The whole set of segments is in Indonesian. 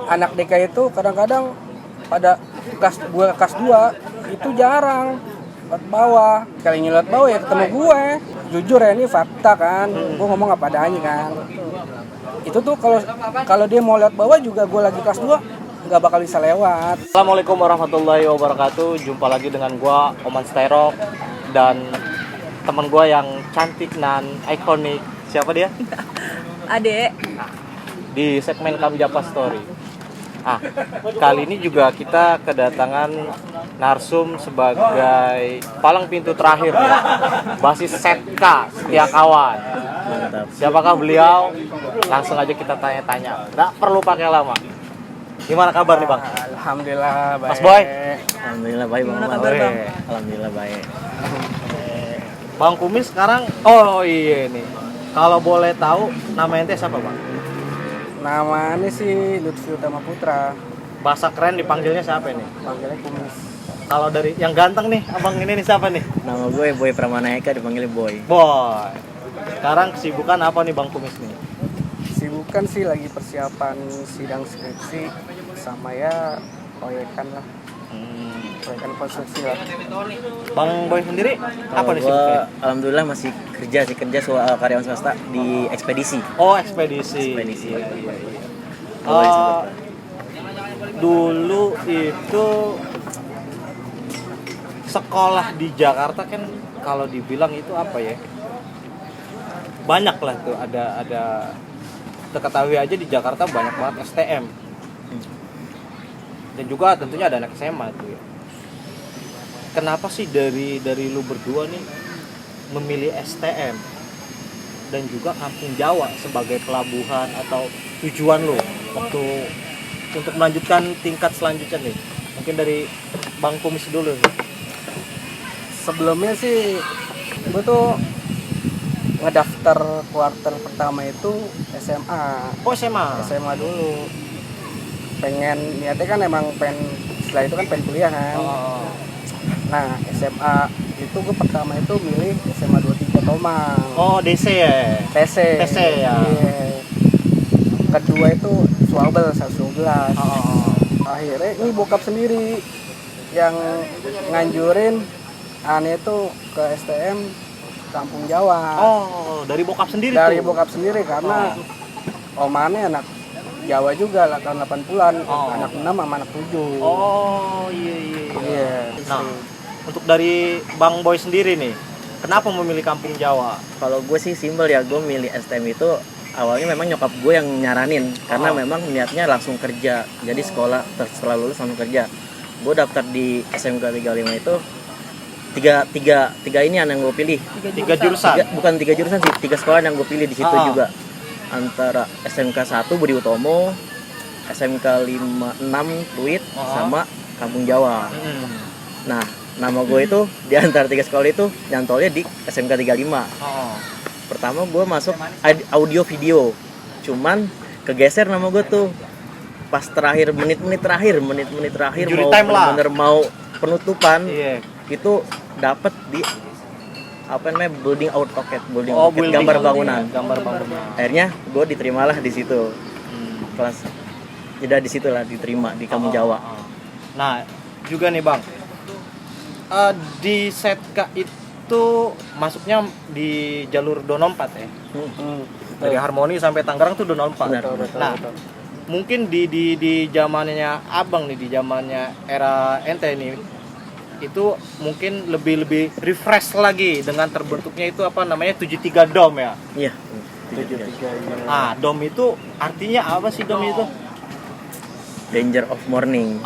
anak DK itu kadang-kadang pada kelas 2 itu jarang lewat bawah. Kali lewat bawah ya ketemu gue. Jujur ya, ini fakta kan, gue ngomong apa adanya kan. Itu tuh kalau dia mau lewat bawah juga gue lagi kelas 2 nggak bakal bisa lewat. Assalamualaikum warahmatullahi wabarakatuh. Jumpa lagi dengan gue Oman Sterok dan teman gue yang cantik dan ikonik. Siapa dia? Ade. Di segmen Kamjapa Story. Kali ini juga kita kedatangan narsum sebagai palang pintu terakhir ya. Basis Setka Setia Kawan. Mantap. Siapakah beliau? Langsung aja kita tanya-tanya. Nggak perlu pakai lama. Gimana kabar nih Bang? Alhamdulillah baik. Mas Boy? Alhamdulillah baik Bang. Gimana kabar, Bang? Alhamdulillah baik. Bang Kumis sekarang, oh iya nih. Kalau boleh tahu nama ente siapa Bang? Namanya sih Lutfi Utama Putra, Bahasa keren dipanggilnya siapa nih? panggilnya Kumis. Kalau dari yang ganteng nih, abang ini nih siapa nih? Nama gue Boy Pramana Eka, dipanggil Boy. Boy. Sekarang kesibukan apa nih Bang Kumis nih? Sibukan sih lagi persiapan sidang skripsi sama ya proyekan lah, proyekan konstruksi lah. Bang Boy sendiri apa Kalau nih gue sibuknya? alhamdulillah masih kerja karyawan swasta di ekspedisi. Oh, ekspedisi. Ekspedisi. Iya. Boleh sebut. Dulu itu sekolah di Jakarta kan kalau dibilang itu apa ya? Banyak lah tuh, ada ketahui aja di Jakarta banyak banget STM. Dan juga tentunya ada anak SMA tuh ya. Kenapa sih dari lu berdua nih memilih STM dan juga Kampung Jawa sebagai pelabuhan atau tujuan lu waktu untuk melanjutkan tingkat selanjutnya nih? Mungkin dari Bang Kumis dulu nih. Sebelumnya sih gue tuh ngedaftar kuarter pertama itu SMA. Oh, SMA. SMA dulu. Niatnya kan emang setelah itu kan pengen kuliah kan. Oh. Nah, SMA itu gue pertama itu milih SMA 23 Tomang. Oh, DC ya. TC. TC ya. Iya. Kedua itu Swabel 112. Oh. Akhirnya ini bokap sendiri yang nganjurin aneh itu ke STM Kampung Jawa. Oh, dari bokap sendiri Dari tuh. bokap sendiri karena omannya anak Jawa juga lah, tahun 80-an. Oh. Anak 6 sama anak 7. Oh, iya. Iya. Nah, untuk dari Bang Boy sendiri nih, kenapa memilih Kampung Jawa? Kalau gue sih simpel ya, gue milih STM itu awalnya memang nyokap gue yang nyaranin karena memang niatnya langsung kerja. Jadi sekolah setelah lulus langsung kerja. Gue daftar di SMK 35 itu tiga ini yang gue pilih. Tiga jurusan. Bukan tiga jurusan sih, tiga sekolah yang gue pilih di situ juga. Antara SMK 1 Budi Utomo, SMK 56 Pluit, sama Kampung Jawa. Nah, nama gue itu di antara tiga sekolah itu nyantolnya di SMK 35. Pertama gue masuk audio video, cuman kegeser nama gue tuh pas terakhir menit-menit terakhir Injury mau time lah. bener-bener mau penutupan. Iya. Itu dapat di building AutoCAD, Building gambar bangunan. Gambar bangunan. Akhirnya gue diterimalah di situ. Kelas jadi di situ lah diterima di Kampung Jawa. Nah, juga nih Bang. Di Setka itu masuknya di jalur Donompat ya. Dari Harmoni sampai Tangerang tuh Donompat. Benar. Nah, mungkin di zamannya Abang nih, di zamannya era ente nih, itu mungkin lebih refresh lagi dengan terbentuknya itu apa namanya 73 DOM ya. Iya. 73. DOM itu artinya apa sih DOM itu? Danger of Morning.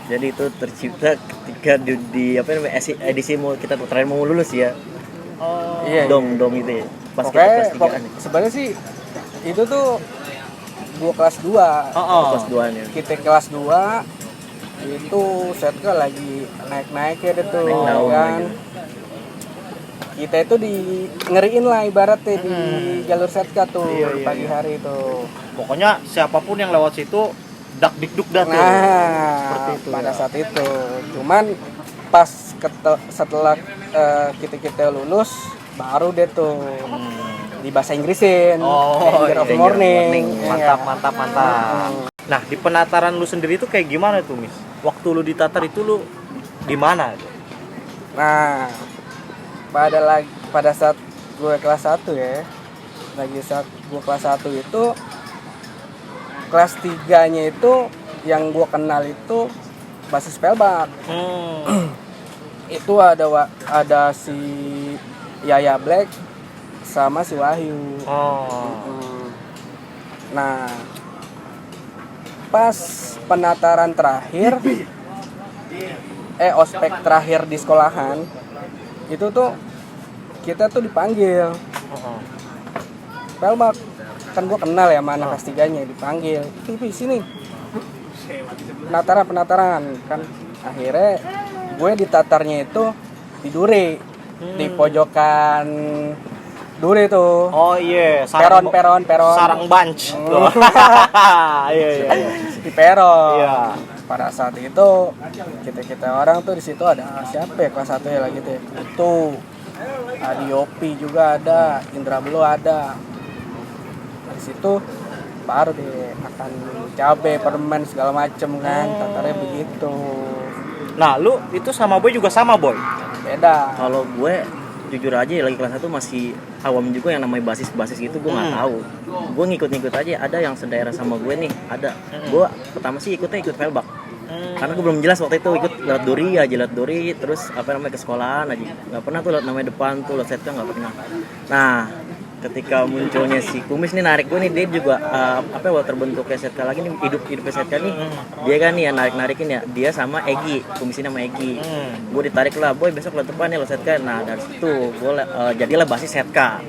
Jadi itu tercipta ketika di edisi kita terakhir mau lulus ya. Iya. Dom itu ya. Pas kita kelas 3-an. Sebenarnya sih itu tuh gua kelas 2. Kelas 2-an ya. Kita kelas 2 itu Setka lagi naik-naiknya deh tuh Naik daun kan. lagi. Kita itu ngeriin lah ibaratnya di jalur Setka tuh Iya. pagi hari itu. Pokoknya siapapun yang lewat situ dak dikduk dah tuh. Nah, Seperti itu pada ya. saat itu. Cuman pas setelah kita lulus baru deh tuh di bahasa Inggrisin. Danger of Danger Morning. Mantap, mantap, mantap. Nah, di penataran lu sendiri itu kayak gimana tuh, Mis? Waktu lu ditatar itu lu di mana? Nah, pada saat gue kelas 1 ya. Saat gue kelas 1 itu kelas 3-nya itu yang gue kenal itu basis spellback. Itu ada si Yaya Black sama si Wahyu. Nah, pas penataran terakhir ospek terakhir di sekolahan itu tuh kita tuh dipanggil spellback, kan gue kenal ya sama anak kelas 3-nya, dipanggil sini penataran kan. Akhirnya gue ditatarnya itu di Duri, di pojokan Duri tuh. Oh iya, peron sarang bunch. Iya. Di peron. Iya. Pada saat itu kita orang tuh di situ ada siapa ya kelas 1 ya lagi tuh ya? Itu Adiopi juga ada, Indra Belo ada. Dari situ baru deh makan cabe, permen segala macem kan, tatarnya begitu. Nah, lu itu sama Boy juga sama, Boy? Beda. Kalau gue jujur aja lagi kelas 1 masih awam juga yang namanya basis gitu, gue nggak tahu. Gue ngikut aja, ada yang sedaerah sama gue nih, ada. Gue pertama sih ikut Velbak. Karena gue belum jelas waktu itu, ikut lewat Duri, terus ke sekolahan aja. Nggak pernah tuh lewat namanya depan tuh, lewat setka nggak pernah. Nah, ketika munculnya si Kumis nih narik gue nih, dia juga terbentuknya setka lagi nih, hidup setka nih. Dia kan nih ya narikin ya, dia sama Egi, Kumis ini sama Egi. Gue ditarik lah, Boy besok lewat depan ya lo setka. Nah, dari situ gue jadilah basis setka.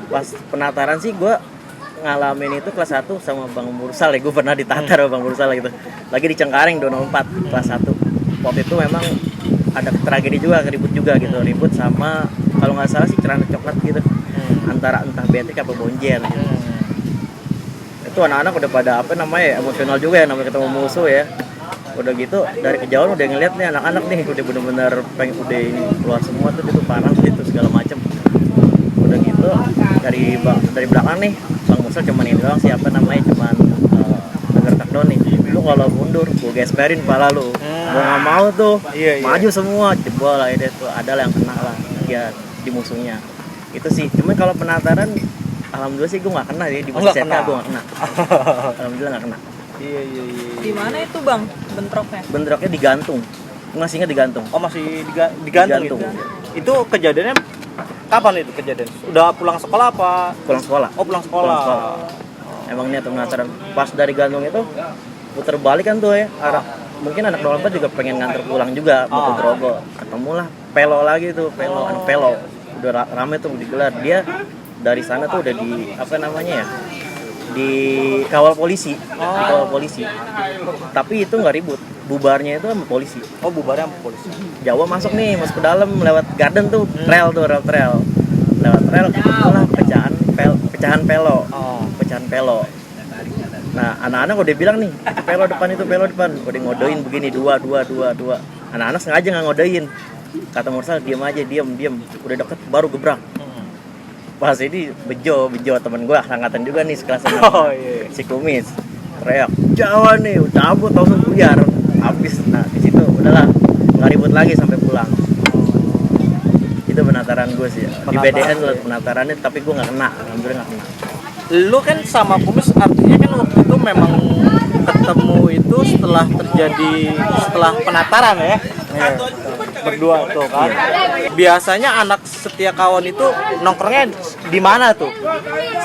Pas penataran sih gue ngalamin itu kelas 1 sama Bang Mursal ya, gue pernah ditatar sama Bang Mursal gitu. Lagi di Cengkareng 204 kelas 1. Waktu itu memang ada tragedi juga, ribut gitu. Sama kalau nggak salah sih celana coklat gitu. Antara entah betek apa bonjer gitu. Itu anak-anak udah pada emosional juga ya, namanya ketemu musuh ya. Udah gitu dari kejauhan udah ngeliat nih anak-anak nih udah bener-bener udah ini keluar semua tuh, itu parah gitu segala macem. Udah gitu dari belakang nih Bang Mursal cuman ini doang, cuman ngegertak doang nih, lu kalau mundur gue gesperin kepala lu. Gue nggak mau tuh. Maju semua jebol lah itu tuh, ada yang kena lah ya di musuhnya. Itu sih, cuman kalau penataran alhamdulillah sih gue nggak kena ya, di basis setka gue nggak kena. Alhamdulillah nggak kena. Iya. Di mana itu Bang bentroknya? Bentroknya digantung. Gue masih ingat digantung. Oh, masih digantung. Itu kejadiannya kapan itu kejadian? Udah pulang sekolah apa? Pulang sekolah. Oh, pulang sekolah. Emang niat penataran pas dari gantung itu puter balik kan tuh ya, arah mungkin anak 24 juga pengen nganter pulang juga mau ke Grogol. Ketemulah Pelo lagi tuh, Pelo. Udah rame tuh digelar. Dia dari sana tuh udah di kawal polisi. Tapi itu nggak ribut, bubarnya itu sama polisi. Oh, bubarnya sama polisi. Jawa masuk ke dalam lewat garden tuh, rel lewat rel ketemulah pecahan pelo. Nah, anak-anak udah bilang nih, itu pelo depan, udah ngodein begini dua. Anak-anak sengaja nggak ngodein. Kata Mursal diam aja, udah deket baru gebrak. Pas ini bejo temen gue angkatan juga nih sekelas si Kumis teriak Jawa nih, cabut langsung buyar habis. Nah di situ udahlah nggak ribut lagi sampai pulang. Itu penataran gue sih di BDN lah penatarannya, tapi gue nggak kena, alhamdulillah nggak kena. Lu kan sama Kumis artinya kan waktu itu memang ketemu itu setelah penataran ya. Berdua tuh kan. Biasanya anak setia kawan itu nongkrongnya di mana tuh?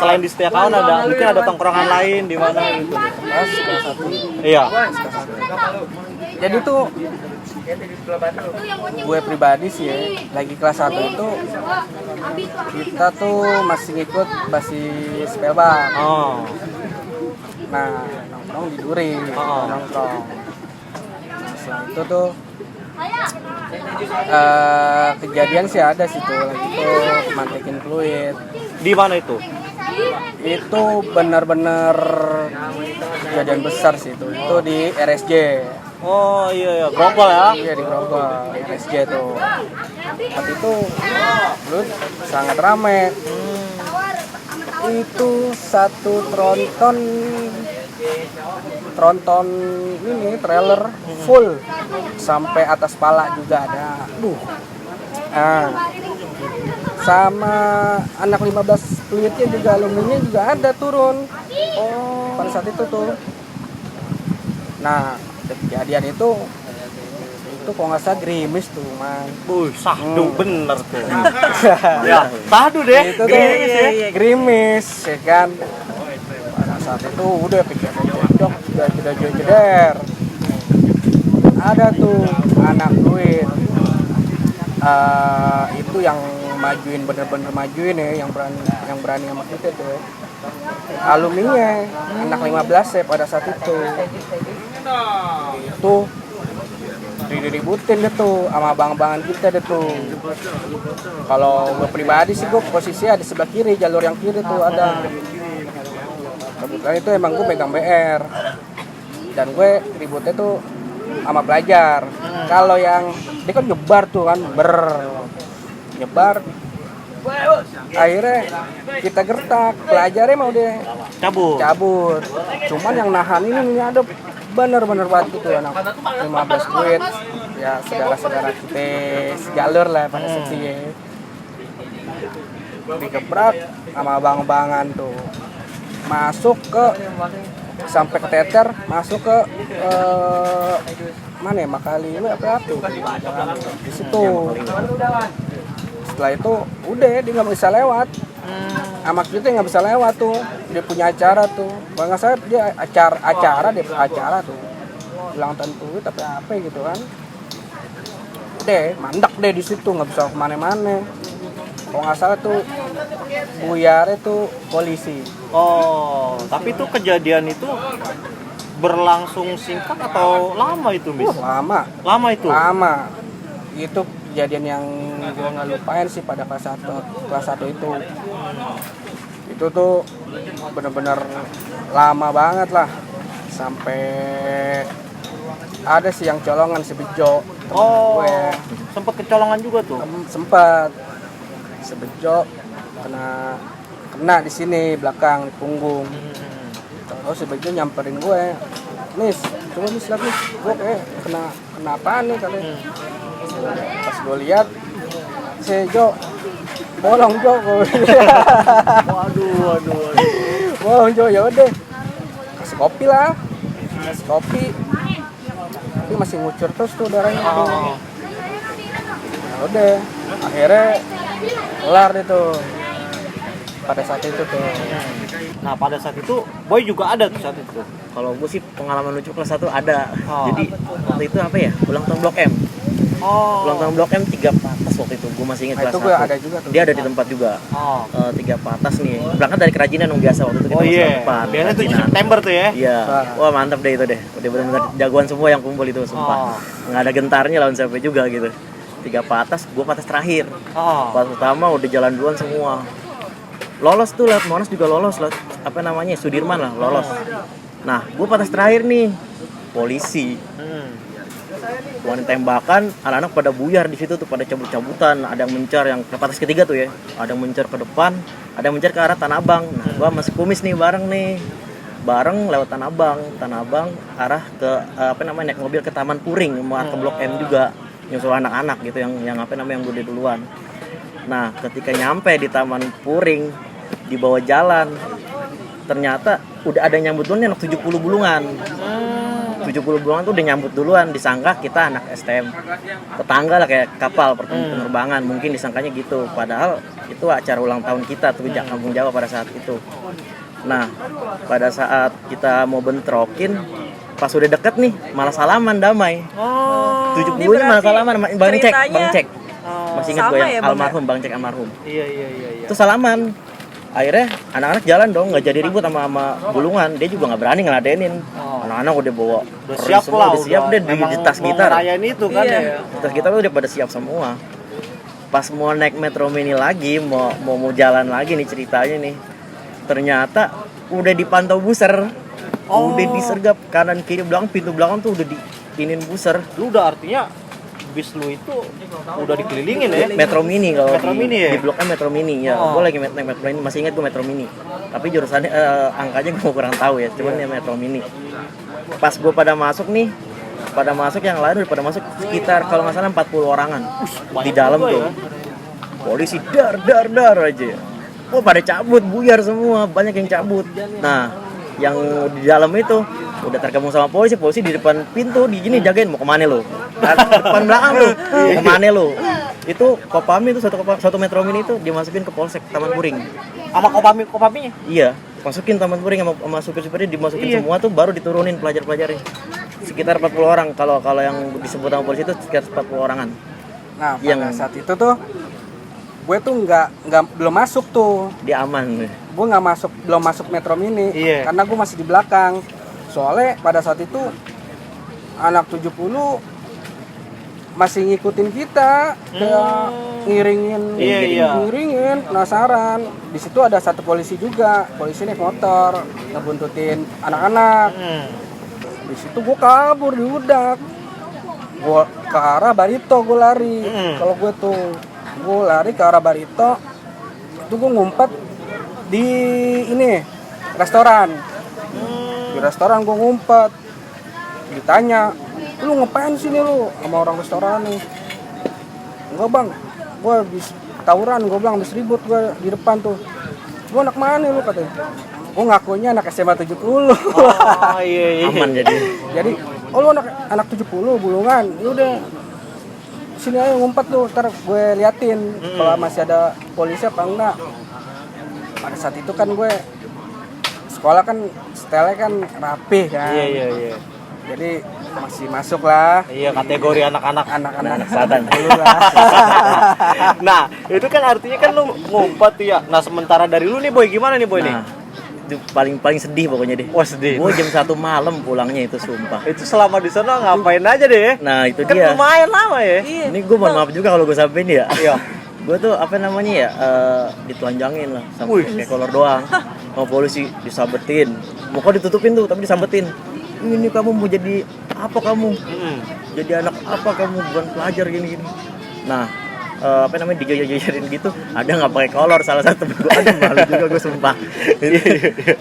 Selain di setia kawan mungkin ada tongkrongan lain di mana gitu. Kelas 1. Iya. Jadi tuh gue pribadi sih ya, lagi kelas 1 itu kita tuh masih ngikut basis spellback. Nah, nongkrong di Duri, nongkrong. Nah, setelah itu tuh kejadian sih ada sih tuh lagi tuh mantekin fluid. Di mana itu? Itu benar-benar kejadian besar sih itu. Itu di RSJ. Oh iya, Grogol ya? Iya di Grogol, RSJ tuh. Tapi itu fluid sangat rame. itu satu tronton ini trailer full sampai atas pala juga ada. Sama anak 15 fluidnya juga alumninya juga ada turun. Pada saat itu tuh. Nah, kejadian itu kalau nggak salah gerimis tuh, man. Sahdu bener tuh. Ya, sahdu deh. Itu tuh gerimis, ya kan. Pada saat itu udah pikir cocok, udah jeder. Ada tuh anak duit. Itu yang majuin, bener-bener majuin ya, yang berani sama kita tuh. Alumninya anak 15 ya pada saat itu. Itu diributin deh tuh sama abang-abangan kita deh tuh. Kalau gue pribadi sih gue posisinya di sebelah kiri, jalur yang kiri tuh ada. Kebetulan itu emang gue pegang BR dan gue ributnya tuh sama pelajar. Kalau yang dia kan nyebar tuh kan, nyebar. Akhirnya kita gertak, pelajarnya mau dia cabut. Cuman yang nahan ini ada bener-bener banget gitu anak 15 duit ya, saudara-saudara kita sejalur lah pada saat itu ya. Digebrak sama abang-abangan tuh, masuk ke sampai ke Teter, masuk ke mana ya, Makali apa di situ. Setelah itu udah dia nggak bisa lewat. Sama kita nggak bisa lewat tuh, dia punya acara tuh, kalau nggak salah dia acara tuh, ulang tahun tuh tapi apa gitu kan, udah mandek deh di situ, nggak bisa kemana-mana. Kalau nggak salah tuh buyarnya tuh polisi. Tapi tuh kejadian itu berlangsung singkat atau lama itu, Mis? Lama itu. Itu kejadian yang gue nggak lupain sih pada kelas 1 itu. Itu tuh bener-bener lama banget lah, sampai ada sih yang colongan si Bejo. Sempet kecolongan juga tuh. Sempat sebejo kena di sini belakang di punggung. Terus si Bejo nyamperin gue, Nis, coba Nis lihat nih, gue kayak kena apaan nih kali. Pas gue lihat, Jo, bolong Jo. Waduh. Bolong Jo, ya udah, kasih kopi lah, tapi masih ngucur terus tuh darahnya. Ya udah, akhirnya kelar itu pada saat itu tuh. Nah pada saat itu Boy juga ada tuh saat itu. Kalau gue sih pengalaman lucu kelas 1 ada. Jadi waktu itu apa ya, ulang tahun Blok M. Ulang tahun Blok M 3 patas waktu itu, gue masih ingat kelas 1. Ada juga tuh. Dia ada di tempat juga. 3 patas nih. Berangkat dari kerajinan yang biasa waktu itu kita masuk depan. Biasanya 7 September tuh ya. Iya. Wah mantap deh itu deh. Udah benar-benar jagoan semua yang kumpul itu, sumpah. Nggak ada gentarnya lawan siapa juga gitu. 3 patas, gue patas terakhir. Patas pertama udah jalan duluan semua. Lolos tuh lewat Monas juga lolos, apa namanya, Sudirman lah lolos. Nah, gue patas terakhir nih, polisi. Wanita tembakan, anak-anak pada buyar di situ tuh, pada cabut-cabutan. Ada yang mencar, yang ke patas ketiga tuh ya. Ada yang mencar ke depan, ada yang mencar ke arah Tanah Abang. Nah, gue masih kumis nih bareng lewat Tanah Abang arah ke apa namanya, naik mobil ke Taman Puring, mau ke Blok M juga, nyusul anak-anak gitu yang apa namanya, yang gede duluan. Nah, ketika nyampe di Taman Puring, di bawah jalan, ternyata udah ada yang nyambut duluan, anak 70 bulungan. 70 bulungan tuh udah nyambut duluan, disangka kita anak STM tetangga lah, kayak kapal penerbangan, mungkin disangkanya gitu. Padahal itu acara ulang tahun kita tuh, Kampung Jawa pada saat itu. Nah, pada saat kita mau bentrokin, pas udah deket nih, malah salaman damai. 70-nya malah salaman, Bang Cek. Masih ingat gue yang almarhum, Bang Cek almarhum. Iya. Itu salaman. Akhirnya anak-anak jalan dong, nggak jadi ribut sama bulungan. Dia juga nggak berani ngeladenin. Anak-anak udah bawa, udah siap deh di tas gitar. Ngerayain itu kan ya. Tas gitar udah pada siap semua. Pas mau naik Metro Mini lagi, mau jalan lagi nih ceritanya nih. Ternyata udah dipantau buser. Udah disergap kanan kiri belakang, pintu belakang tuh udah diinin buser. Lu udah artinya bis lu itu udah dikelilingin ya? Metro Mini kalau Metro Mini ya? di bloknya Metro Mini ya. Oh. Gue lagi naik Metro Mini, masih ingat gue Metro Mini. Tapi jurusannya angkanya gue kurang tahu ya, cuman ya Metro Mini. Pas gue pada masuk yang lain udah pada masuk sekitar kalau nggak salah 40 orangan di dalam juga tuh. ya? Polisi dar aja. Oh pada cabut, buyar semua, banyak yang cabut. Nah, yang di dalam itu udah tergabung sama polisi di depan pintu di gini jagain mau kemana lo? Depan belakang lo, kemana lo? Itu Kopami itu satu Metro Mini itu dimasukin ke Polsek Taman Puring. Sama kopaminya? Iya, masukin Taman Puring sama supir-supirnya dimasukin semua tuh baru diturunin pelajar-pelajarnya. Sekitar 40 orang kalau yang disebut sama polisi itu sekitar 40 orangan. Nah, pada saat itu tuh gue tuh belum masuk tuh. Dia aman. Gue belum masuk Metro Mini. Iya. Karena gue masih di belakang. Soalnya pada saat itu anak 70 masih ngikutin kita, kayak ngiringin, penasaran. Di situ ada satu polisi juga, polisi naik motor, ngebuntutin anak-anak. Di situ gue kabur diudak, gue ke arah Barito gue lari. Kalau gue lari ke arah Barito, itu gue ngumpet di restoran. Di restoran gue ngumpet, ditanya, lu ngapain sini lu sama orang restoran nih? Enggak bang, gue habis tawuran, gue bilang habis ribut gue di depan tuh. Gue anak mana lu katanya? Gue ngakunya anak SMA 70. Oh iya. Aman jadi. Jadi, oh lu anak 70 Bulungan, yaudah sini aja ngumpet tuh, ntar gue liatin kalau masih ada polisi apa enggak. Pada saat itu kan gue sekolah kan setelnya kan rapih kan. Iya. Jadi masih masuk lah. Iya, kategori anak-anak Selatan. dulu lah. Nah, itu kan artinya kan lu ngumpet tuh ya. Nah, sementara dari lu nih Boy, gimana nih Boy nih? Nah, itu paling sedih pokoknya deh. Wah, sedih. Gue jam 1 malam pulangnya itu sumpah. Itu selama di sana ngapain aja deh? Nah itu Kan dia. lumayan lama ya. Ini gue mohon maaf juga kalau gue sampein ya. Iya. Gue tuh ditelanjangin lah sama Wih. kayak kolor doang. Sama polisi disabetin. Muka ditutupin tuh tapi disabetin. Ini kamu mau jadi apa kamu? Jadi anak apa kamu, bukan pelajar gini. Nah, dijajarin gitu. Ada nggak pakai kolor salah satu temen gue, ada malu juga gue sumpah.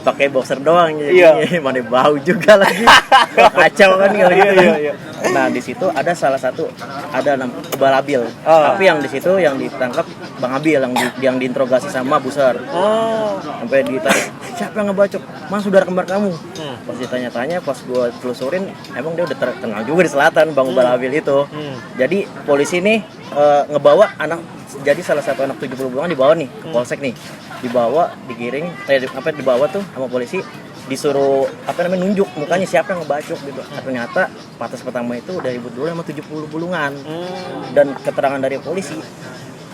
Pakai boxer doang Iya. Mana bau juga lagi. Kacau kan kalau gitu. Iya. Nah di situ ada salah satu Kebal Abil. Tapi yang di situ yang ditangkap Bang Abil yang diinterogasi sama Buser. Sampai ditanya siapa yang ngebacok? Mas saudara kembar kamu. Pas ditanya-tanya, pas gue telusurin, emang dia udah terkenal juga di selatan Bang Kebal Abil itu. Jadi polisi nih ngebawa jadi salah satu anak 70 bulan dibawa nih ke polsek nih, dibawa digiring dibawa tuh sama polisi, disuruh nunjuk mukanya siapa yang ngebacok gitu. Ternyata patas pertama itu udah ribut dulu sama 70 bulungan. Dan keterangan dari polisi,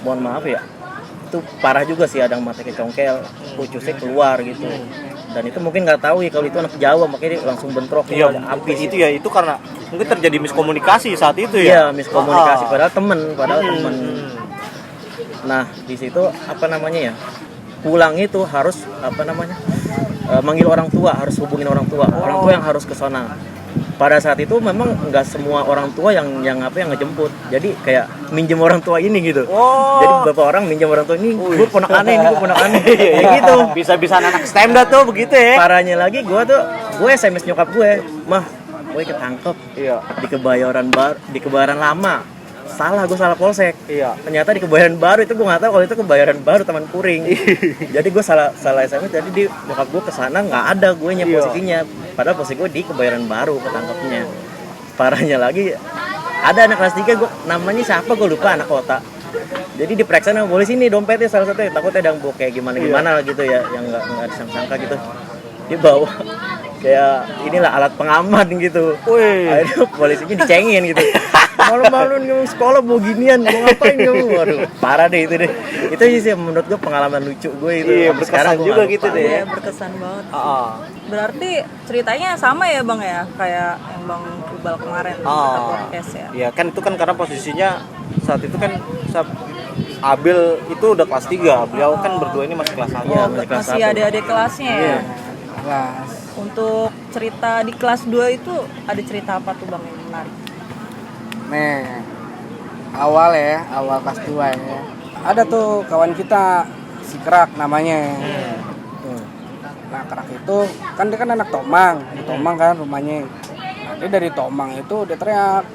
mohon maaf ya, itu parah juga sih, ada yang matanya congkel, pucusnya keluar gitu. Dan itu mungkin nggak tahu ya kalau itu anak Jawa, makanya dia langsung bentrok. Iya, ada habis itu ya, itu karena mungkin terjadi miskomunikasi saat itu ya. Iya, miskomunikasi padahal temen. Nah, di situ pulang itu harus manggil orang tua, harus hubungin orang tua. Orang tua yang harus ke sana. Pada saat itu memang nggak semua orang tua yang ngejemput. Jadi kayak minjem orang tua ini gitu. Jadi beberapa orang minjem orang tua ini, gue ponakannya. Kayak gitu. Bisa-bisa anak STEM dah tuh begitu ya. Parahnya lagi gue SMS nyokap gue, "Mah, gue ketangkep." Iya. Di Kebayoran Lama. Gue salah polsek. Iya. Ternyata di Kebayoran Baru itu gue nggak tahu kalau itu Kebayoran Baru Taman Puring. Jadi gue salah SMS. Jadi di nyokap gue kesana nggak ada gue posisinya. Padahal posisi gue di Kebayoran Baru ketangkepnya. Parahnya lagi ada anak kelas 3 gue namanya siapa gue lupa, anak kota. Jadi diperiksa sama polisi nih dompetnya salah satu, takutnya ada kayak gimana gitu ya, yang nggak disangka gitu. Dia bawa kayak inilah alat pengaman gitu. Akhirnya polisinya dicengin gitu. Malu-maluin kamu sekolah mau ginian, mau ngapain kamu? Waduh, parah deh itu deh. Itu sih menurut gue pengalaman lucu gue itu. Iya, berkesan juga gitu deh. Iya, berkesan banget. Berarti ceritanya sama ya Bang ya, kayak yang Bang Iqbal kemarin kita podcast ya. Iya, kan itu kan karena posisinya saat itu kan Abil itu udah kelas 3, beliau kan berdua ini masih kelas 1. Masih adik-adik kelasnya ya. Kelas. Untuk cerita di kelas 2 itu ada cerita apa tuh Bang yang menarik? Nih, awal kelas 2 ya. Ada tuh kawan kita si Kerak namanya. Tuh. Nah Kerak itu kan dia kan anak Tomang, di Tomang kan rumahnya. Nah, dia dari Tomang itu dia teriak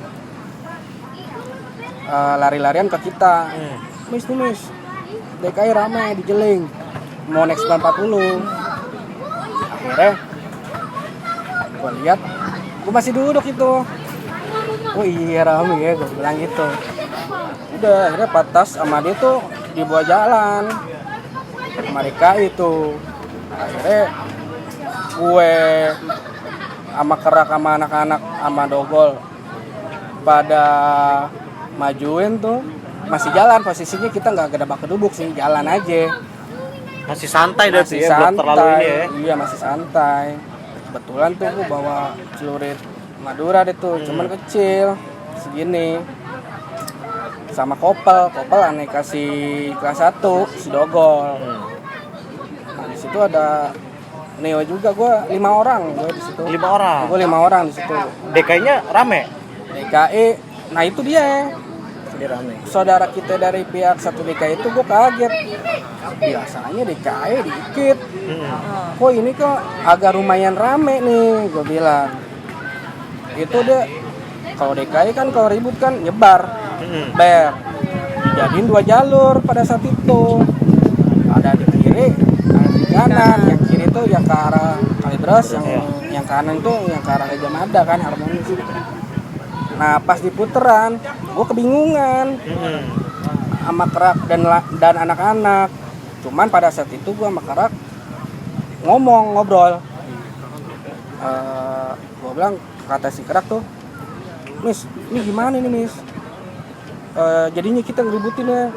lari-larian ke kita. Mis, DKI ramai di Jeling, mau naik 940. Akhirnya gue lihat, gue masih duduk itu. Oh iya rame ya, gue bilang gitu. Udah akhirnya patas sama dia tuh dibawa jalan sama DKI itu. Akhirnya gue sama Kerak sama anak-anak sama Dogol pada majuin tuh, masih jalan posisinya, kita nggak gedebak kedubuk sih, jalan aja. Masih santai deh Masih ya, belum terlalu ini ya. Iya masih santai. Kebetulan tuh gue bawa celurit Madura deh tuh, cuman kecil segini. Sama kopel aneh kasih kelas 1 si Dogol. Nah di situ ada Neo juga, gue 5 orang gue di situ. 5 orang. Gue 5 orang di situ. DKI-nya rame. DKI, nah itu dia. Jadi rame. Saudara kita dari pihak satu DKI itu gue kaget. Biasanya DKI dikit. Kok ini kok agak lumayan rame nih, gue bilang. Itu dia, kalau DKI kan kalau ribut kan nyebar, ber. Dijadiin 2 jalur pada saat itu. Ada di kiri, ada di kanan. Yang kiri tuh yang ke arah Kalidros, yang kanan tuh yang ke arah Gajah Mada kan, harmonis. Nah pas di puteran, gue kebingungan sama Kerak dan anak-anak. Cuman pada saat itu gue sama Kerak ngobrol. Gue bilang, kata si Kerak tuh, Mis, ini gimana nih Mis? Jadinya kita ngeributin ya.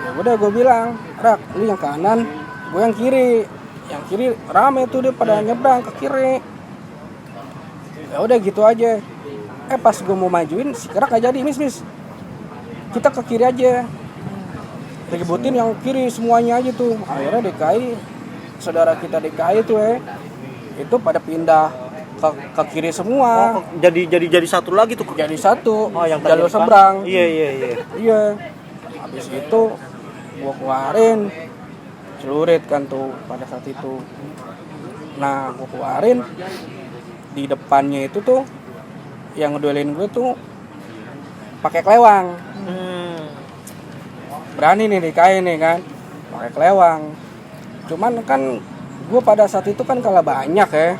Ya udah gue bilang, Kerak, lu yang kanan, gue yang kiri. Yang kiri rame tuh dia pada nyebrang ke kiri. Ya udah gitu aja. Pas gue mau majuin, si Kerak gak jadi, mis kita ke kiri aja, ributin yang kiri semuanya aja tuh. Akhirnya DKI, saudara kita DKI tuh itu pada pindah ke kiri semua. Jadi satu lagi tuh. Jadi satu, yang jalur seberang. Iya. Habis itu gue keluarin celurit kan tuh pada saat itu. Nah gue keluarin, di depannya itu tuh yang ngeduelin gue tuh pakai kelewang. Berani nih DKI nih kan, pakai kelewang. Cuman kan gue pada saat itu kan kalah banyak ya.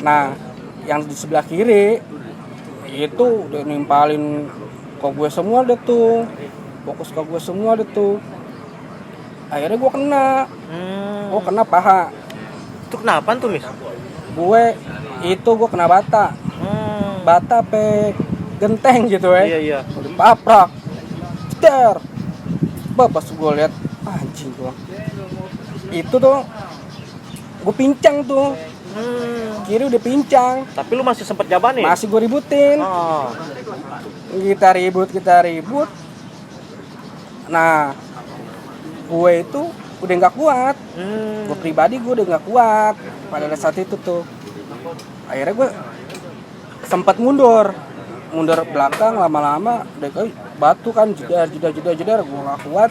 Nah yang di sebelah kiri itu udah nimpalin ke gue semua deh tuh, fokus ke gue semua deh tuh. Akhirnya gue kena paha. Itu kenapa tuh Mis? Gue kena bata. Bata pe genteng gitu Iya. Dipaprak. Ceder. Pas gue lihat anjing gue. Itu tuh gue pincang tuh. Kiri udah pincang. Tapi lu masih sempet jabanin? Masih gue ributin. Kita ribut. Nah, gue itu udah nggak kuat. Gue pribadi gue udah nggak kuat pada saat itu tuh. Akhirnya gue sempat mundur belakang, lama-lama DKI batu kan, jedar gue nggak kuat.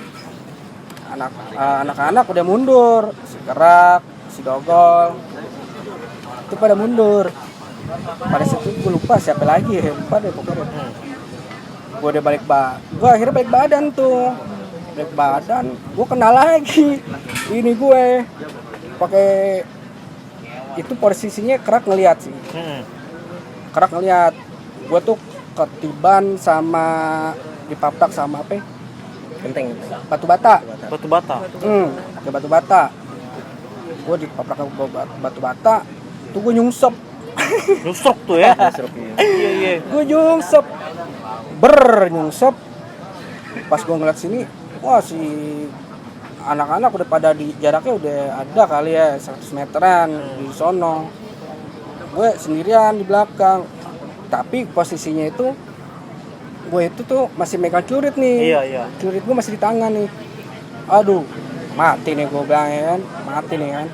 Anak-anak udah mundur, si Kerak, si Dogol itu pada mundur. Pada saat itu gue lupa siapa lagi ya, lupa deh pokoknya. Gue udah gue akhirnya balik badan tuh, gue kena lagi. Ini gue pakai itu posisinya Kerak ngeliat sih. Kerak ngeliat gue tuh ketiban sama dipaprak sama apa? Genteng. Batu bata. Pakai batu bata. Gue dipaprak batu bata. Tuh gue nyungsep. Nusruk tuh ya. Iya. Gue nyungsep. Pas gue ngeliat sini, wah si anak-anak udah pada di jaraknya udah ada kali ya 100 meteran di sono. Gue sendirian di belakang. Tapi posisinya itu gue itu tuh masih megang celurit nih. Iya. Celurit gue masih di tangan nih. Aduh, mati nih gue bilang ya kan, mati nih kan.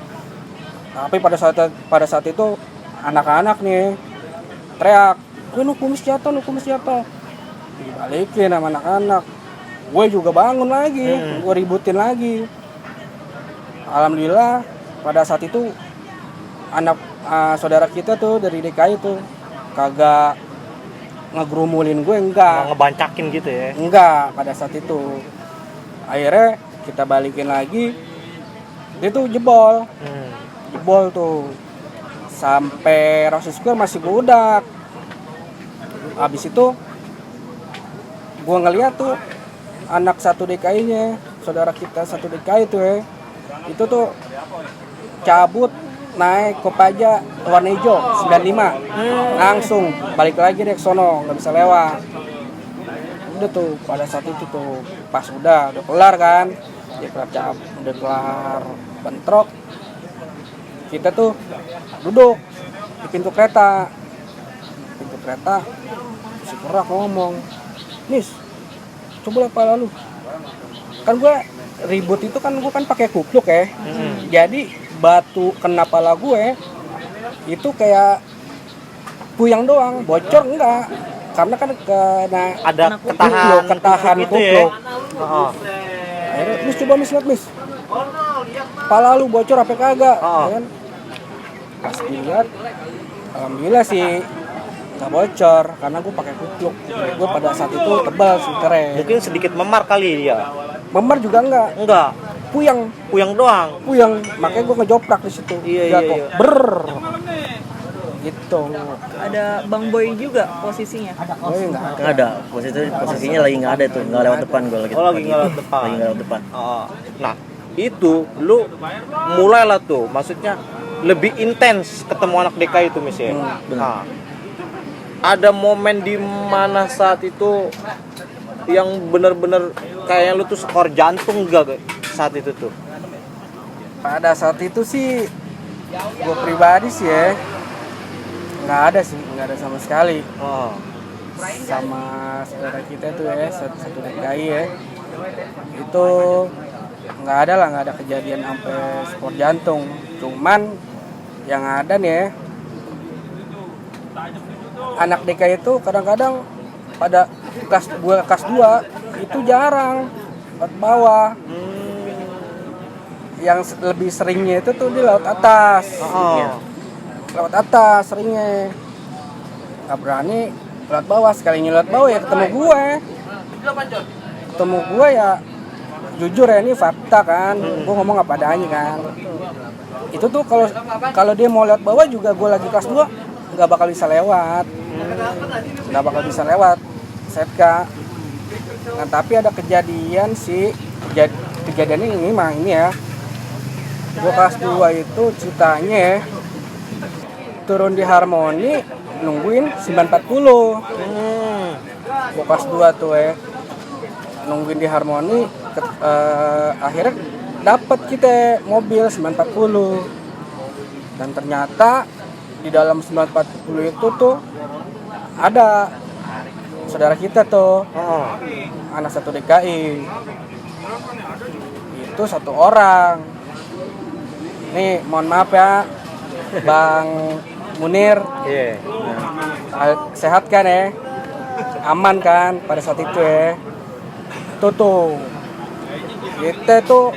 Tapi pada saat itu anak-anak nih teriak, "Gue nu kumis jatuh." dibalikin sama anak-anak. Gue juga bangun lagi, gue ributin lagi. Alhamdulillah pada saat itu anak saudara kita tuh dari DKI tuh kagak ngegrumulin gue, enggak. Ngebancakin gitu ya. Enggak pada saat itu. Akhirnya kita balikin lagi. Dia tuh jebol. Jebol tuh. Sampai Rossi Square masih budak. Habis itu gue ngeliat tuh anak satu DKI-nya, saudara kita satu DKI tuh ya. Itu tuh cabut naik Kopaja warna hijau 95 langsung balik lagi deh ke sono, nggak bisa lewat. Udah tuh pada saat itu tuh pas udah kelar kan, dia kelar udah kelar bentrok, kita tuh duduk di pintu kereta si Kerak ngomong, "Nis, coba apa lalu?" Kan gue ribut itu kan gue kan pakai kupluk ya. Jadi batu kena pala gue itu kayak puyang doang, bocor enggak. Karena kan kena Ada ketahan gitu ya. kupluk. Akhirnya, "Mis, coba mis, lihat mis. Pala lu bocor apa kagak?" Ya kan? Pas dilihat, alhamdulillah sih nggak bocor karena gue pakai kupluk. Gue pada saat itu tebal filternya. Mungkin sedikit memar kali ya. Memar juga enggak. Puyang doang. Makanya gue ngejoprak di situ. Iya. Ber. Gitu. Ada Bang Boy juga posisinya. Oh, enggak ada. Nggak ada, posisinya lagi nggak ada tuh, nggak lewat depan gue lagi. Lagi nggak lewat depan. Lagi nggak lewat depan. Nah, itu lu mulailah tuh, maksudnya lebih intens ketemu anak DKI itu Mis ya. Nah, ada momen di mana saat itu yang bener-bener kayaknya lu tuh skor jantung gak saat itu tuh? Pada saat itu sih gue pribadi sih ya nggak ada sama sekali. Sama saudara kita tuh ya satu DKI ya, itu nggak ada kejadian sampai skor jantung. Cuman yang ada nih ya, anak DKI itu kadang-kadang pada kelas 2 itu jarang laut bawah. Yang lebih seringnya itu tuh di laut atas. Laut atas seringnya. Nggak berani laut bawah. Sekalinya laut bawah ya ketemu gue ya jujur ya, ini fakta kan. Gue ngomong apa adanya kan. Itu tuh kalau dia mau laut bawah juga gue lagi kelas 2 nggak bakal bisa lewat. Setka. Nah tapi ada kejadian sih, kejadian ini ya. Gue kelas 2 itu ceritanya ya, turun di Harmoni nungguin 940. Gue kelas 2 tuh ya, nungguin di Harmoni, akhirnya dapat kita mobil 940. Dan ternyata di dalam 940 itu tuh ada saudara kita tuh, anak satu DKI. Itu satu orang. Nih, mohon maaf ya, Bang Munir. Sehat kan ya? Aman kan pada saat itu ya? Tuh. Kita tuh,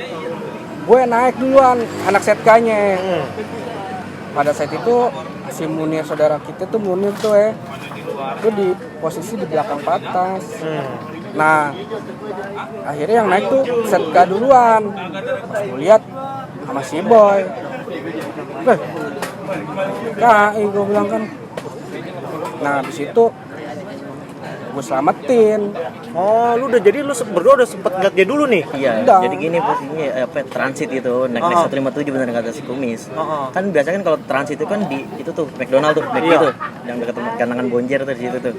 gue naik duluan, anak setkanya. Pada saat itu, si Munir, saudara kita tuh Munir tuh ya, itu di posisi di belakang patas. Nah, akhirnya yang naik tuh setka duluan. Pas gue lihat sama si Boy, KI gue bilang kan. Nah habis itu gue selamatin. Lu berdua udah sempet ngeliat dia dulu nih? Iya. Udah. Jadi gini posisinya transit gitu, naik 157 bener kata si Kumis. Kan biasanya kan kalau transit itu kan di itu tuh McDonald tuh, itu yang dekat kandangan Bonjer tuh di situ tuh.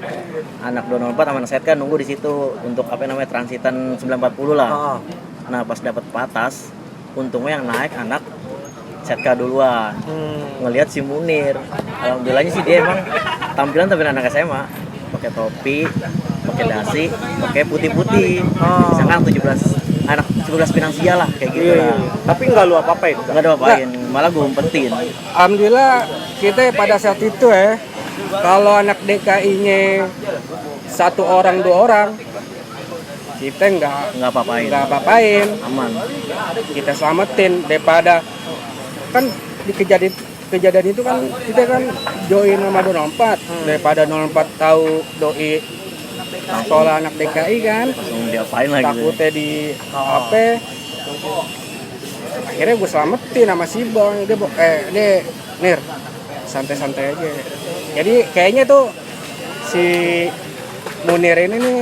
Anak 204 sama anak Setka nunggu di situ untuk transitan 940 lah. Nah pas dapat patas, untungnya yang naik anak Setka duluan. Ngelihat si Munir, alhamdulillahnya sih dia emang tampilan anak SMA, pakai topi, pakai dasi, pakai putih-putih. Misalkan 17 finansial lah kayak gitu lah. Tapi nggak lu apa-apain? Nggak ada apa-apain, malah gue umpetin. Alhamdulillah kita pada saat itu ya kalau anak DKI-nya satu orang dua orang, kita nggak apa-apain, aman. kita selamatin daripada kan di kejadian itu kan kita kan join sama 04 daripada 04 tahu doi sekolah anak DKI kan Langsung diapain lagi? takutnya di HP. Akhirnya gue selamatin sama si Bang. Dia Nir, santai-santai aja. Jadi kayaknya tuh si Munir ini nih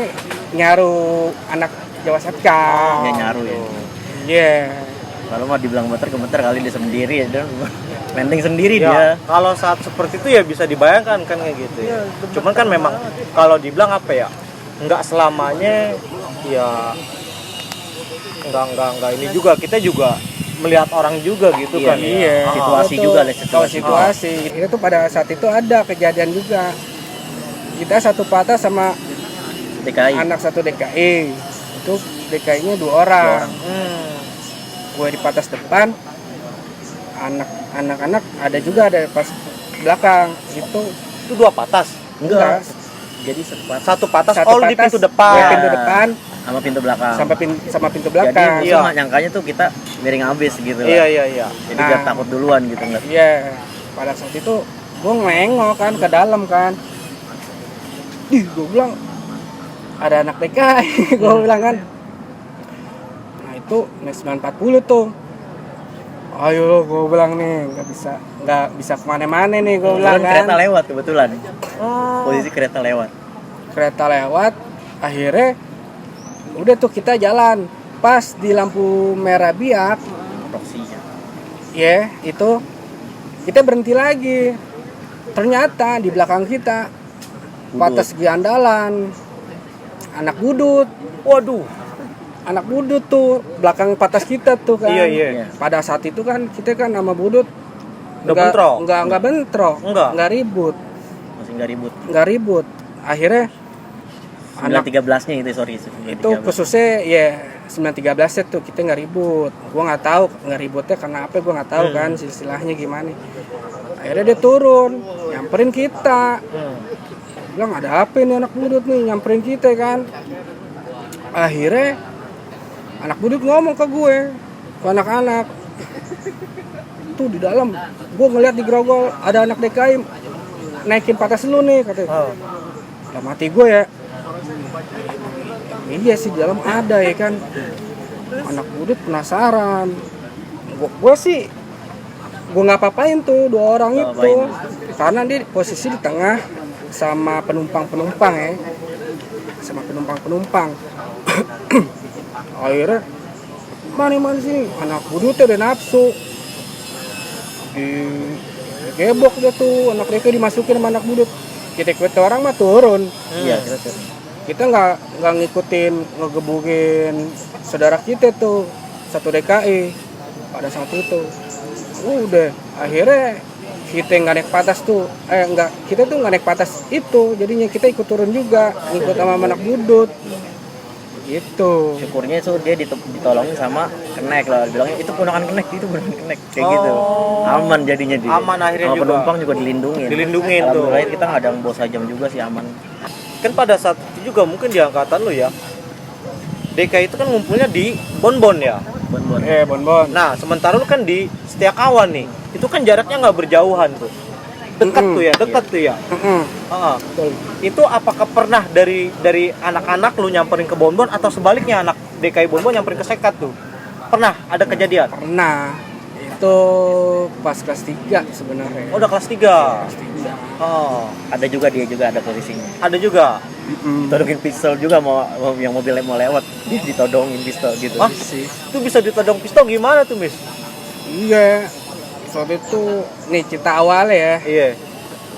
nyaru anak Jawa Setka. Ya nyaru ya. Iya. Kalau mau dibilang gemeter kali dia sendiri ya, dan mending sendiri Ya, dia. kalau saat seperti itu ya bisa dibayangkan kan kayak gitu ya. Cuman kan memang kalau dibilang apa ya, nggak selamanya ya nggak ini juga, kita juga melihat orang juga gitu Iya, kan. Iya. Situasi Itu juga lah, kalau situasi. situasi. Itu tuh pada saat itu ada kejadian juga. Kita satu patah sama DKI. anak satu DKI. Itu DKI-nya 2 orang. Gue di patas depan, anak-anak ada juga ada pas belakang itu Itu 2 patas. enggak Jadi Satu patas Satu di patas, pintu gue depan. pintu depan sama pintu belakang. sama pintu Jadi belakang. musuh Iya. nggak nyangkanya tuh kita miring habis gitu lah. Iya. Jadi biar Nah. takut duluan gitu nggak. Iya, pada saat itu gue nengok kan ke dalam kan. Gue bilang ada anak DKI, gue bilang kan. Nah itu naik 940 tuh. Ayo lo, gue bilang nih nggak bisa kemana-mana nih, gue bilang Kebetulan kereta kan. lewat kebetulan. Posisi kereta lewat. Kereta lewat, akhirnya udah tuh kita jalan. Pas di lampu merah biak, Proksinya. ya itu kita berhenti lagi. Ternyata di belakang kita patas giandalan, anak budut. Waduh. Anak budut tuh belakang patas kita tuh kan. Iya. Pada saat itu kan kita kan sama budut Nggak bentrok? Nggak bentrok. Enggak? Nggak ribut. Masih nggak ribut. Akhirnya anak 913-nya itu sorry. itu khususnya ya 913 tuh kita nggak ribut. Gua nggak tahu nggak ributnya karena apa, gua nggak tahu kan silsilahnya gimana. Akhirnya dia turun nyamperin kita. Bilang ada apa nih anak budut nih nyamperin kita kan. Akhirnya anak budut ngomong ke gue, ke anak-anak tuh di dalam gue ngeliat di grogol ada anak DKI naikin patas lu nih katanya. Lah mati gue ya. Iya sih di dalam ada ya kan. Anak budut penasaran. Gue sih gue nggak apa-apain tuh 2 orang Nggak itu karena dia posisi di tengah sama penumpang ya, sama penumpang. Akhirnya mana sih anak budutnya udah nafsu di gebok dia tuh anak mereka dimasukin sama anak budut. Kita orang mah turun. Iya, Kita nggak ngikutin ngegebukin saudara kita tuh satu DKI pada saat itu. Udah akhirnya kita nggak naik patas tuh, kita tuh nggak naik patas itu, jadinya kita ikut turun juga ngikut sama anak budut gitu. syukurnya itu dia ditolongin sama kenek lah, bilangnya itu ponakan kenek, itu beneran kenek kayak gitu. Aman jadinya dia. Aman akhirnya sama juga. penumpang juga dilindungin tuh. Alhamdulillah kita nggak ada yang bawa sajam juga sih, aman. Kan pada saat itu juga mungkin di angkatan lu ya, DKI itu kan ngumpulnya di Bonbon ya. Bon. Bonbon. Nah sementara lu kan di Setiakawan nih, itu kan jaraknya nggak berjauhan tuh, dekat tuh ya. Betul. Itu apakah pernah dari anak-anak lu nyamperin ke Bonbon atau sebaliknya anak DKI Bonbon nyamperin ke Sekat tuh? Pernah ada kejadian? Pernah. Itu pas kelas 3 sebenarnya. Oh, udah kelas 3. Oh, Ada juga dia juga ada posisinya. ada juga. Ditodongin pistol juga mau yang mobilnya mau lewat, ditodongin pistol gitu. Wah, itu bisa ditodong pistol gimana tuh, Miss? Iya. Soal itu nih cerita awal ya. Iya.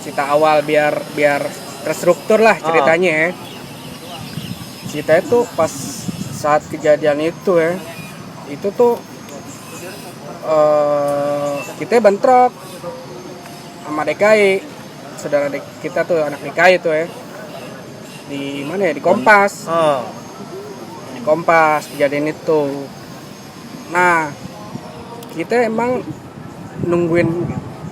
Cerita awal biar terstruktur lah ceritanya ya. Cerita itu pas saat kejadian itu ya. Itu tuh kita bentrok sama DKI. Saudara kita tuh anak DKI tuh ya. Di mana ya? Di Kompas. Di Kompas kejadian itu. Nah, kita emang nungguin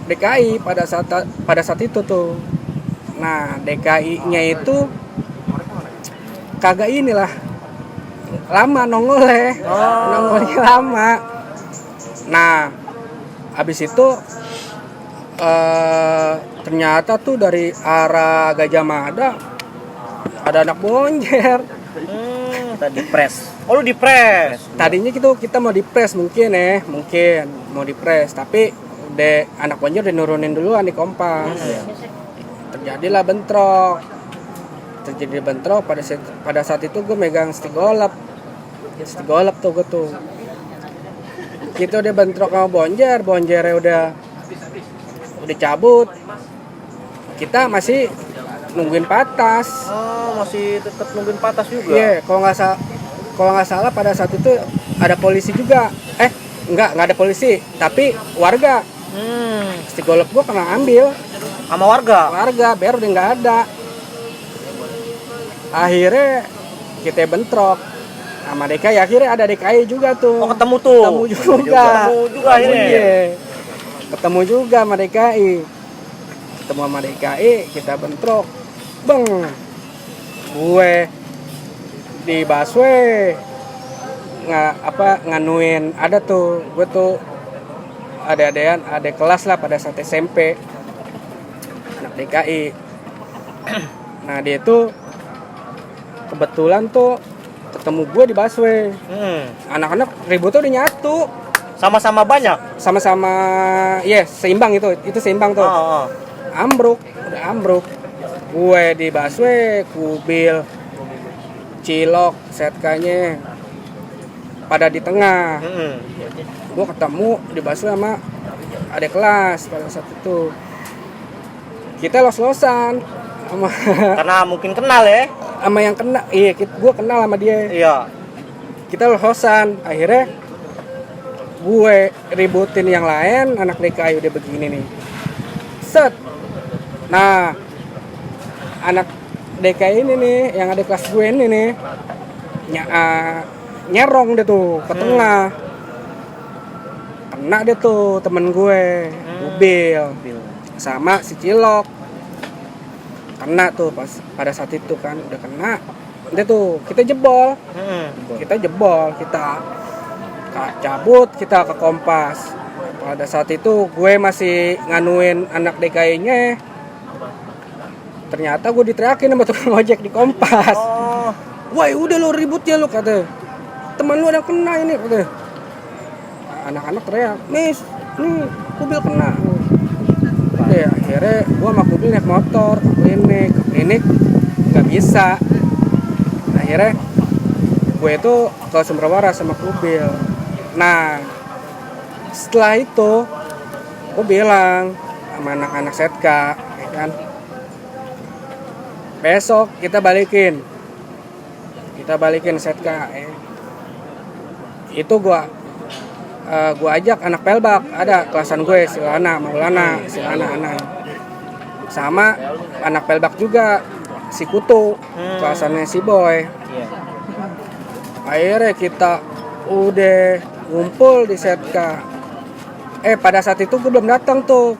DKI pada saat itu tuh Nah, DKI-nya itu kagak inilah lama nongolnya. Nongolnya lama. Nah, habis itu ternyata tuh dari arah Gajah Mada ada anak bonjer. Tadi press. Oh, lu dipres. Tadinya kita mau dipres mungkin mau dipres, tapi udah anak bonjer udah nurunin duluan di Kompas. Terjadi bentrok pada saat itu gue megang stick golap tuh gue tuh. Kita udah bentrok sama bonjernya udah cabut. Kita masih nungguin patas. Oh, masih tetap nungguin patas juga. Iya, kalau nggak salah pada saat itu ada polisi juga. Nggak ada polisi, tapi warga. Stick golap gue pernah ambil Sama warga. biar udah nggak ada. Akhirnya kita bentrok sama DKI. Akhirnya ada DKI juga tuh. Oh, ketemu tuh. Ketemu juga akhirnya. Iya. Ketemu juga sama DKI. Kita bentrok. Bang. Gue di busway nganuin ada tuh. Gue tuh ada kelas lah pada saat SMP. Anak DKI. Nah, dia tuh kebetulan tuh ketemu gue di busway. Anak-anak ributnya udah nyatu. Sama-sama banyak. Sama-sama, seimbang itu seimbang tuh. Ambruk. Gue di busway, Kubil, Cilok, Setkanya pada di tengah. Gue ketemu di busway sama adik kelas pada saat itu. Kita los-losan sama Karena mungkin kenal ya. sama yang kena. Iya, gue kenal sama dia. Iya. Kita los-losan. Akhirnya gue ributin yang lain, anak DKI udah begini nih. Set. Nah, anak DKI ini nih, yang ada kelas gue ini nih, nyerong deh tuh ke tengah. Kena deh tuh temen gue, Ubil, sama si Cilok. Kena tuh pada saat itu kan, udah kena. Udah tuh, kita jebol. Kita cabut, kita ke Kompas. Pada saat itu gue masih nganuin anak DKI-nya. Ternyata gue diteriakin sama tukang ojek di Kompas. Woi, udah lo ribut ya lo, kata. Teman lu ada kena ini, kata. Anak-anak teriak, "Miss, nih Kubil kena." Ya, akhirnya gue sama Kubil naik motor ke klinik nggak bisa. Akhirnya gue itu ke Sumber Waras sama Kubil. Nah, setelah itu gue bilang sama anak-anak Setka, ya kan, besok kita balikin Setka. Itu gue ajak anak Pelbak, ada kelasan gue, Silana Maulana, sama anak Pelbak juga, si Kutu, kelasannya si Boy. Akhirnya kita udah ngumpul di Setka. Pada saat itu gue belum datang tuh.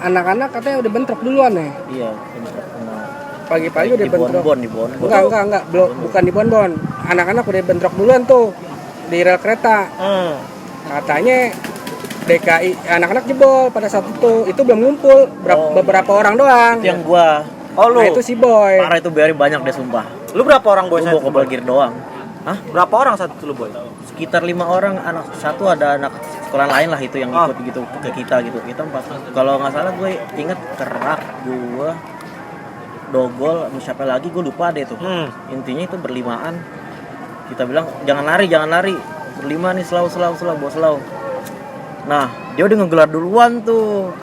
Anak-anak katanya udah bentrok duluan ya. Iya, bentrok. Pagi-pagi udah bentrok. Di Bonbon. Enggak, bukan di Bonbon. Anak-anak udah bentrok duluan tuh di rel kereta. Katanya DKI anak-anak jebol pada saat itu. Itu belum ngumpul, beberapa orang doang. Itu yang gua. Oh, lu. Nah, itu si Boy. Parah, itu biari banyak deh sumpah. Lu berapa orang boy? Gua bawa ke Balgir doang. Hah? Berapa orang saat itu lu boy? Sekitar 5 orang, anak satu ada anak sekolah lain lah itu yang ikut gitu ke kita gitu. Kita 4. Kalau nggak salah gue inget Kerak, gue Dogol, siapa lagi gue lupa deh tuh. Intinya itu berlimaan. Kita bilang jangan lari. Berlima nih, selau. Nah, dia udah ngegelar duluan tuh.